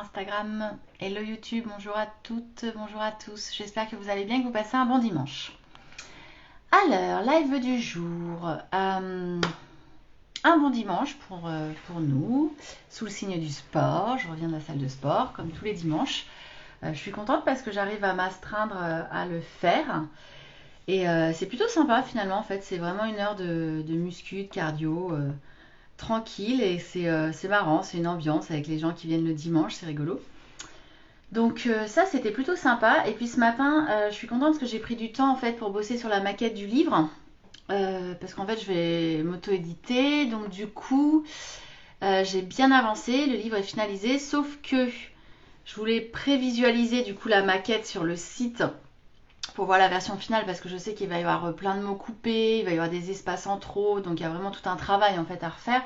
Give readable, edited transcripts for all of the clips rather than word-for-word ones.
Instagram, hello YouTube, bonjour à toutes, bonjour à tous. J'espère que vous allez bien, que vous passez un bon dimanche. Alors, live du jour. Un bon dimanche pour nous, sous le signe du sport. Je reviens de la salle de sport, comme tous les dimanches. Je suis contente parce que j'arrive à m'astreindre à le faire. Et c'est plutôt sympa finalement, en fait. C'est vraiment une heure de muscu, de cardio. Tranquille et c'est marrant, c'est une ambiance avec les gens qui viennent le dimanche, c'est rigolo. Donc ça c'était plutôt sympa. Et puis ce matin, je suis contente parce que j'ai pris du temps en fait pour bosser sur la maquette du livre. Parce qu'en fait je vais m'auto-éditer, donc du coup j'ai bien avancé, le livre est finalisé, sauf que je voulais prévisualiser du coup la maquette sur le site pour voir la version finale parce que je sais qu'il va y avoir plein de mots coupés, il va y avoir des espaces en trop, donc il y a vraiment tout un travail en fait à refaire.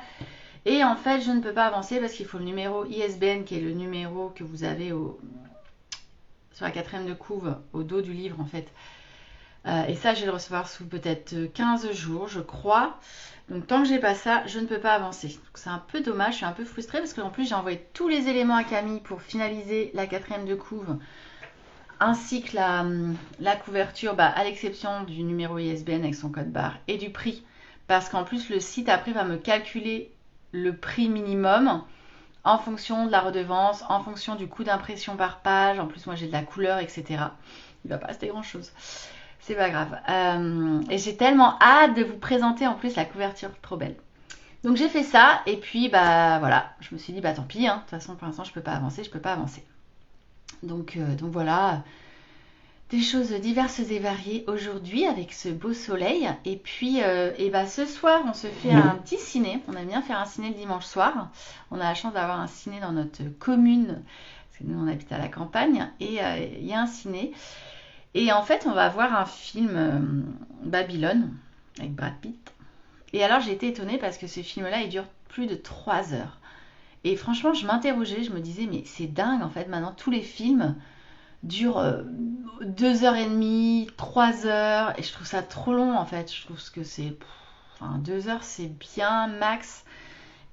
Et en fait, je ne peux pas avancer parce qu'il faut le numéro ISBN qui est le numéro que vous avez sur la quatrième de couve, au dos du livre en fait. Et ça, je vais le recevoir sous peut-être 15 jours, je crois. Donc tant que j'ai pas ça, je ne peux pas avancer. Donc c'est un peu dommage, je suis un peu frustrée parce qu'en plus j'ai envoyé tous les éléments à Camille pour finaliser la quatrième de couve ainsi que la couverture, à l'exception du numéro ISBN avec son code barre et du prix. Parce qu'en plus, le site après va me calculer le prix minimum en fonction de la redevance, en fonction du coût d'impression par page. En plus, moi j'ai de la couleur, etc. Il va pas rester grand chose. C'est pas grave. Et j'ai tellement hâte de vous présenter en plus la couverture trop belle. Donc j'ai fait ça et puis voilà, je me suis dit tant pis, hein. De toute façon pour l'instant je peux pas avancer. Donc voilà, des choses diverses et variées aujourd'hui avec ce beau soleil. Et puis ce soir, on se fait un petit ciné. On aime bien faire un ciné le dimanche soir. On a la chance d'avoir un ciné dans notre commune, parce que nous on habite à la campagne, et il y a un ciné. Et en fait, on va voir un film Babylone avec Brad Pitt. Et alors j'ai été étonnée parce que ce film-là, il dure plus de 3 heures. Et franchement, je m'interrogeais, je me disais, mais c'est dingue en fait, maintenant tous les films dure 2 heures et demie, 3 heures, et je trouve ça trop long en fait. Je trouve que c'est. Enfin, 2 heures c'est bien max.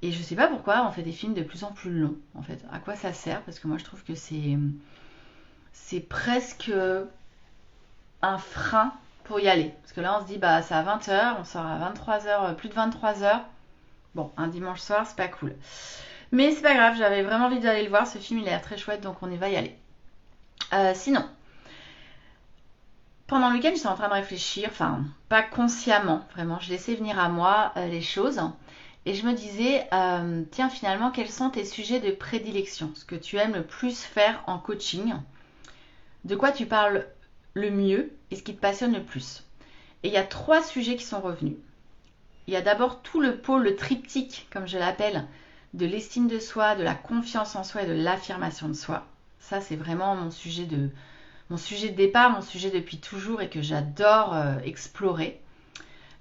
Et je sais pas pourquoi on fait des films de plus en plus longs en fait. À quoi ça sert? Parce que moi je trouve que c'est presque un frein pour y aller. Parce que là on se dit c'est à 20 heures, on sort à 23 heures, plus de 23 heures. Bon, un dimanche soir c'est pas cool. Mais c'est pas grave, j'avais vraiment envie d'aller le voir. Ce film il a l'air très chouette donc on y va y aller. Sinon, pendant le week-end, j'étais en train de réfléchir, enfin, pas consciemment, vraiment, je laissais venir à moi les choses. Et je me disais, tiens, finalement, quels sont tes sujets de prédilection? Ce que tu aimes le plus faire en coaching? De quoi tu parles le mieux et ce qui te passionne le plus? Et il y a 3 sujets qui sont revenus. Il y a d'abord tout le pôle, le triptyque, comme je l'appelle, de l'estime de soi, de la confiance en soi et de l'affirmation de soi. Ça, c'est vraiment mon sujet de départ, mon sujet depuis toujours et que j'adore explorer.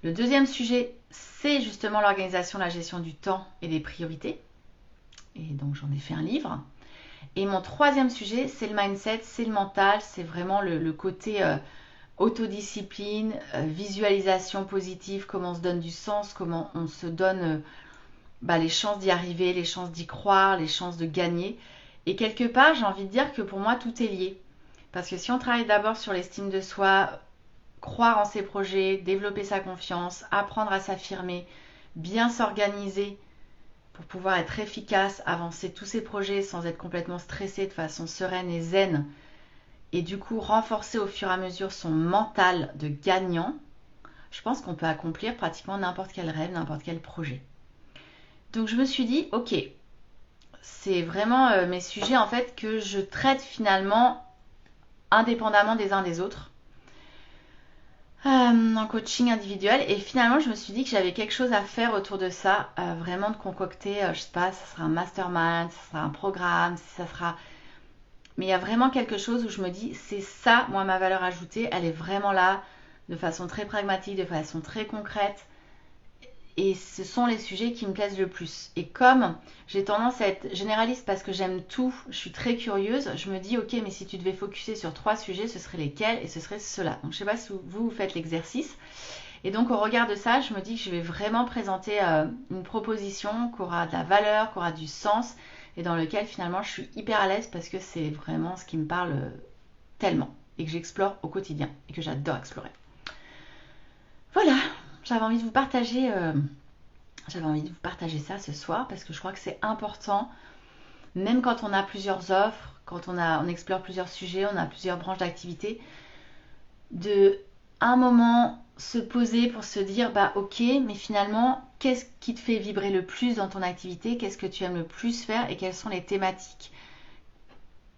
Le deuxième sujet, c'est justement l'organisation, la gestion du temps et des priorités. Et donc j'en ai fait un livre. Et mon troisième sujet, c'est le mindset, c'est le mental, c'est vraiment le côté autodiscipline, visualisation positive, comment on se donne du sens, comment on se donne les chances d'y arriver, les chances d'y croire, les chances de gagner. Et quelque part, j'ai envie de dire que pour moi, tout est lié. Parce que si on travaille d'abord sur l'estime de soi, croire en ses projets, développer sa confiance, apprendre à s'affirmer, bien s'organiser pour pouvoir être efficace, avancer tous ses projets sans être complètement stressé de façon sereine et zen, et du coup renforcer au fur et à mesure son mental de gagnant, je pense qu'on peut accomplir pratiquement n'importe quel rêve, n'importe quel projet. Donc je me suis dit, ok, c'est vraiment mes sujets en fait que je traite finalement indépendamment des uns des autres en coaching individuel. Et finalement je me suis dit que j'avais quelque chose à faire autour de ça, vraiment de concocter, je sais pas, ça sera un mastermind, ça sera un programme, ça sera, mais il y a vraiment quelque chose où je me dis c'est ça, moi ma valeur ajoutée, elle est vraiment là, de façon très pragmatique, de façon très concrète. Et ce sont les sujets qui me plaisent le plus. Et comme j'ai tendance à être généraliste parce que j'aime tout, je suis très curieuse, je me dis ok, mais si tu devais focuser sur 3 sujets, ce seraient lesquels? Et ce serait ceux-là. Donc je sais pas si vous faites l'exercice. Et donc au regard de ça, je me dis que je vais vraiment présenter une proposition qui aura de la valeur, qui aura du sens, et dans lequel finalement je suis hyper à l'aise parce que c'est vraiment ce qui me parle tellement et que j'explore au quotidien et que j'adore explorer. Voilà, j'avais envie de vous partager ça ce soir parce que je crois que c'est important, même quand on a plusieurs offres, quand on explore plusieurs sujets, on a plusieurs branches d'activité, de un moment se poser pour se dire bah ok, mais finalement qu'est-ce qui te fait vibrer le plus dans ton activité, qu'est-ce que tu aimes le plus faire et quelles sont les thématiques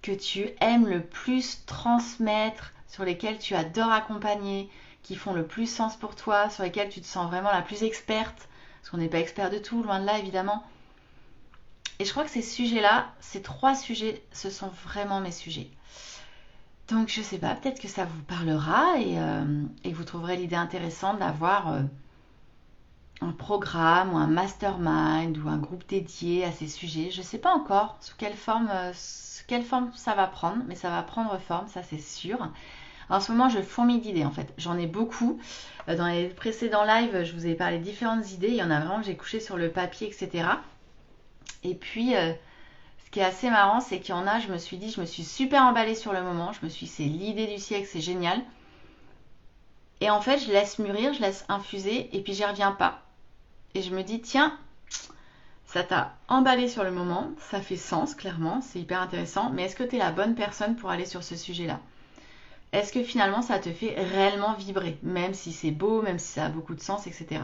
que tu aimes le plus transmettre, sur lesquelles tu adores accompagner, qui font le plus sens pour toi, sur lesquelles tu te sens vraiment la plus experte, parce qu'on n'est pas expert de tout, loin de là évidemment. Et je crois que ces sujets-là, ces 3 sujets, ce sont vraiment mes sujets. Donc je sais pas, peut-être que ça vous parlera et vous trouverez l'idée intéressante d'avoir un programme ou un mastermind ou un groupe dédié à ces sujets. Je sais pas encore sous quelle forme ça va prendre, mais ça va prendre forme, ça c'est sûr. En ce moment, je fourmille d'idées en fait. J'en ai beaucoup. Dans les précédents lives, je vous ai parlé de différentes idées. Il y en a vraiment que j'ai couché sur le papier, etc. Et puis, ce qui est assez marrant, c'est qu'il y en a, je me suis super emballée sur le moment. Je me suis dit, c'est l'idée du siècle, c'est génial. Et en fait, je laisse mûrir, je laisse infuser, et puis j'y reviens pas. Et je me dis, tiens, ça t'a emballé sur le moment, ça fait sens, clairement, c'est hyper intéressant, mais est-ce que tu es la bonne personne pour aller sur ce sujet-là ? Est-ce que finalement, ça te fait réellement vibrer, même si c'est beau, même si ça a beaucoup de sens, etc.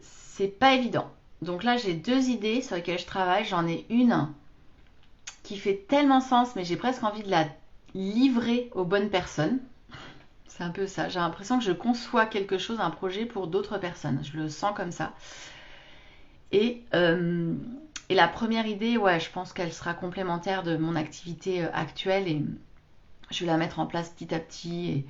C'est pas évident. Donc là, j'ai 2 idées sur lesquelles je travaille. J'en ai une qui fait tellement sens, mais j'ai presque envie de la livrer aux bonnes personnes. C'est un peu ça. J'ai l'impression que je conçois quelque chose, un projet pour d'autres personnes. Je le sens comme ça. Et la première idée, ouais, je pense qu'elle sera complémentaire de mon activité actuelle et je vais la mettre en place petit à petit. Et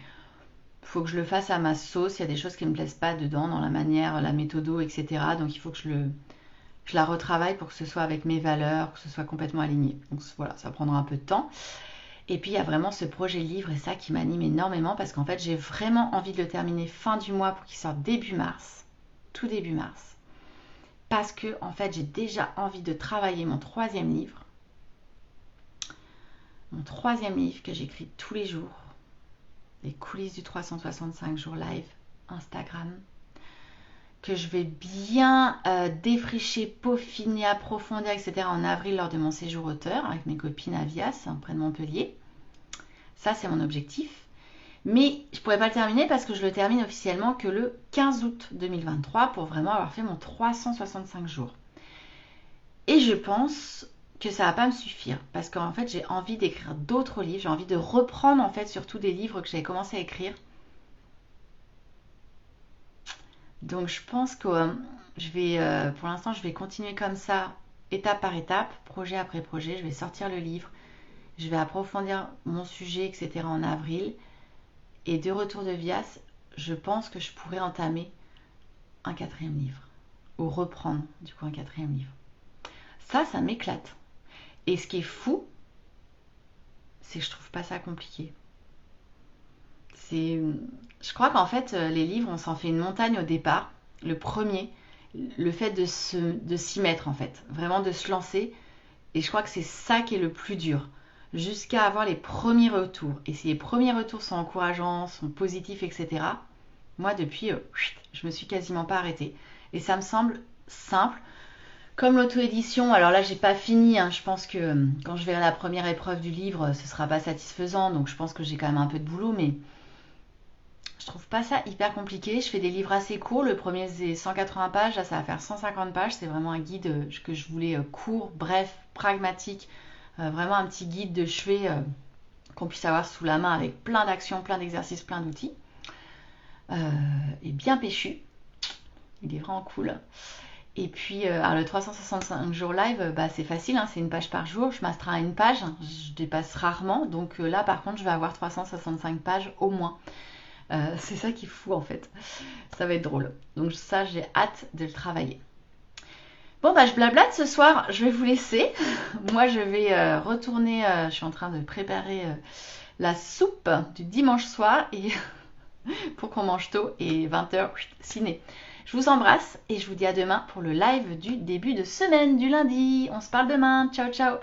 il faut que je le fasse à ma sauce. Il y a des choses qui ne me plaisent pas dedans, dans la manière, la méthode, etc. Donc il faut que je la retravaille pour que ce soit avec mes valeurs, que ce soit complètement aligné. Donc voilà, ça prendra un peu de temps. Et puis il y a vraiment ce projet livre et ça qui m'anime énormément parce qu'en fait j'ai vraiment envie de le terminer fin du mois pour qu'il sorte début mars, tout début mars. Parce que en fait j'ai déjà envie de travailler mon 3e livre. Mon 3e livre que j'écris tous les jours. Les coulisses du 365 jours live Instagram. Que je vais bien défricher, peaufiner, approfondir, etc. en avril lors de mon séjour auteur avec mes copines à Vias, près de Montpellier. Ça, c'est mon objectif. Mais je ne pourrais pas le terminer parce que je le termine officiellement que le 15 août 2023 pour vraiment avoir fait mon 365 jours. Et je pense que ça ne va pas me suffire parce qu'en fait, j'ai envie d'écrire d'autres livres. J'ai envie de reprendre en fait surtout des livres que j'avais commencé à écrire. Donc je pense que pour l'instant, je vais continuer comme ça, étape par étape, projet après projet. Je vais sortir le livre, je vais approfondir mon sujet, etc. en avril. Et de retour de Vias, je pense que je pourrais entamer un 4e livre. Ou reprendre du coup un 4e livre. Ça m'éclate. Et ce qui est fou, c'est que je trouve pas ça compliqué. Je crois qu'en fait, les livres, on s'en fait une montagne au départ. Le premier, le fait de s'y mettre en fait. Vraiment de se lancer. Et je crois que c'est ça qui est le plus dur. Jusqu'à avoir les premiers retours. Et si les premiers retours sont encourageants, sont positifs, etc. Moi, depuis, je me suis quasiment pas arrêtée. Et ça me semble simple. Comme l'auto-édition, alors là, j'ai pas fini. Je pense que quand je verrai la première épreuve du livre, ce sera pas satisfaisant. Donc, je pense que j'ai quand même un peu de boulot. Mais je trouve pas ça hyper compliqué. Je fais des livres assez courts. Le premier, c'est 180 pages. Là, ça va faire 150 pages. C'est vraiment un guide que je voulais court, bref, pragmatique. Vraiment un petit guide de chevet qu'on puisse avoir sous la main avec plein d'actions, plein d'exercices, plein d'outils. Et bien péchu. Il est vraiment cool. Et puis, alors le 365 jours live, c'est facile, c'est 1 page par jour. Je m'astreins à 1 page. Je dépasse rarement. Donc là, par contre, je vais avoir 365 pages au moins. C'est ça qui est fou, en fait. Ça va être drôle. Donc ça, j'ai hâte de le travailler. Bon, je blablate ce soir, je vais vous laisser. Moi, je vais retourner, je suis en train de préparer la soupe du dimanche soir et pour qu'on mange tôt et 20h, ciné. Je vous embrasse et je vous dis à demain pour le live du début de semaine, du lundi. On se parle demain. Ciao, ciao.